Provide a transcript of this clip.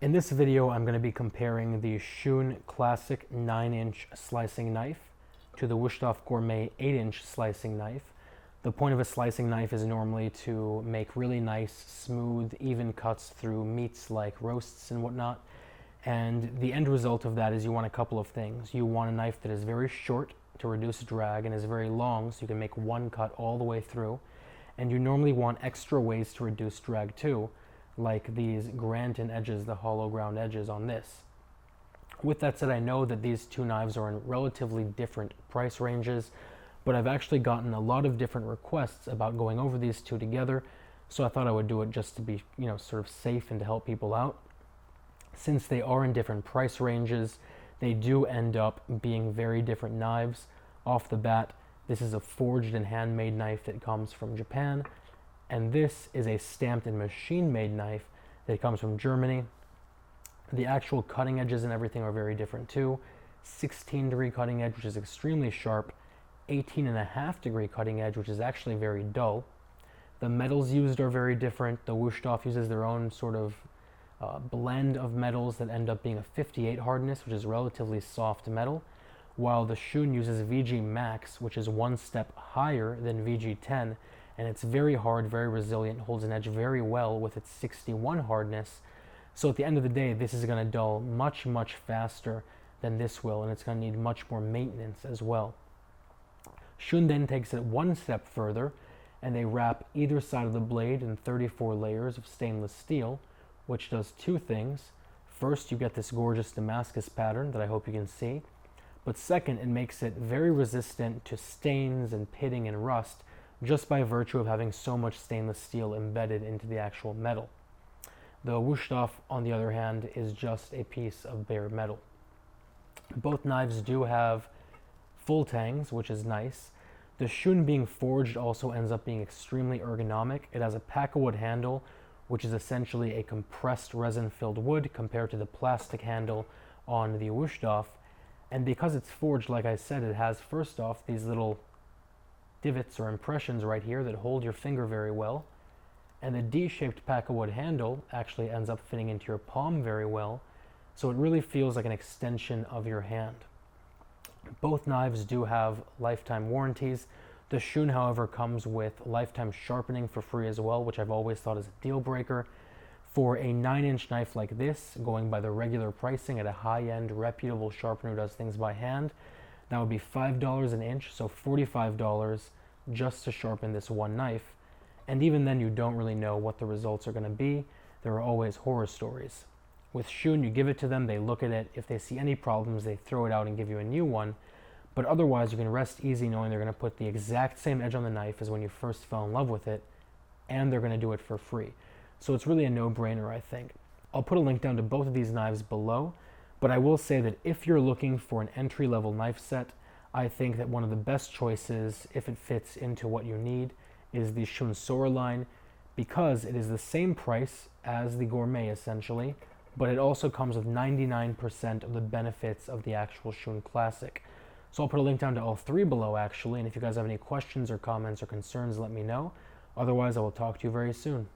In this video, I'm going to be comparing the Shun Classic 9-inch slicing knife to the Wusthof Gourmet 8-inch slicing knife. The point of a slicing knife is normally to make really nice, smooth, even cuts through meats like roasts and whatnot. And the end result of that is you want a couple of things. You want a knife that is very short to reduce drag and is very long so you can make one cut all the way through. And you normally want extra ways to reduce drag too, like these granite edges, the hollow ground edges on this. With that said, I know that these two knives are in relatively different price ranges, but I've actually gotten a lot of different requests about going over these two together, so I thought I would do it just to be, sort of safe and to help people out. Since they are in different price ranges, they do end up being very different knives. Off the bat, this is a forged and handmade knife that comes from Japan, and this is a stamped and machine-made knife that comes from Germany. The actual cutting edges and everything are very different too. 16-degree cutting edge, which is extremely sharp. 18.5-degree cutting edge, which is actually very dull. The metals used are very different. The Wusthof uses their own sort of blend of metals that end up being a 58 hardness, which is relatively soft metal, while the Shun uses VG Max, which is one step higher than VG10, and it's very hard, very resilient, holds an edge very well with its 61 hardness. So at the end of the day, this is going to dull much, much faster than this will, and it's going to need much more maintenance as well. Shun then takes it one step further, and they wrap either side of the blade in 34 layers of stainless steel, which does two things. First, you get this gorgeous Damascus pattern that I hope you can see, but second, it makes it very resistant to stains and pitting and rust, just by virtue of having so much stainless steel embedded into the actual metal. The Wusthof, on the other hand, is just a piece of bare metal. Both knives do have full tangs, which is nice. The Shun being forged also ends up being extremely ergonomic. It has a pakkawood handle, which is essentially a compressed resin-filled wood compared to the plastic handle on the Wusthof. And because it's forged, like I said, it has, first off, these little divots or impressions right here that hold your finger very well, and the D-shaped pakkawood handle actually ends up fitting into your palm very well, so it really feels like an extension of your hand. Both knives do have lifetime warranties. The Shun, however, comes with lifetime sharpening for free as well, which I've always thought is a deal breaker. For a 9-inch knife like this, going by the regular pricing at a high-end reputable sharpener who does things by hand, that would be $5 an inch, so $45 just to sharpen this one knife. And even then, you don't really know what the results are going to be. There are always horror stories. With Shun, you give it to them, they look at it. If they see any problems, they throw it out and give you a new one. But otherwise, you can rest easy knowing they're going to put the exact same edge on the knife as when you first fell in love with it, and they're going to do it for free. So it's really a no-brainer, I think. I'll put a link down to both of these knives below. But I will say that if you're looking for an entry-level knife set, I think that one of the best choices, if it fits into what you need, is the Shun Sora line, because it is the same price as the Gourmet essentially, but it also comes with 99% of the benefits of the actual Shun Classic. So I'll put a link down to all three below actually, and if you guys have any questions or comments or concerns, let me know. Otherwise, I will talk to you very soon.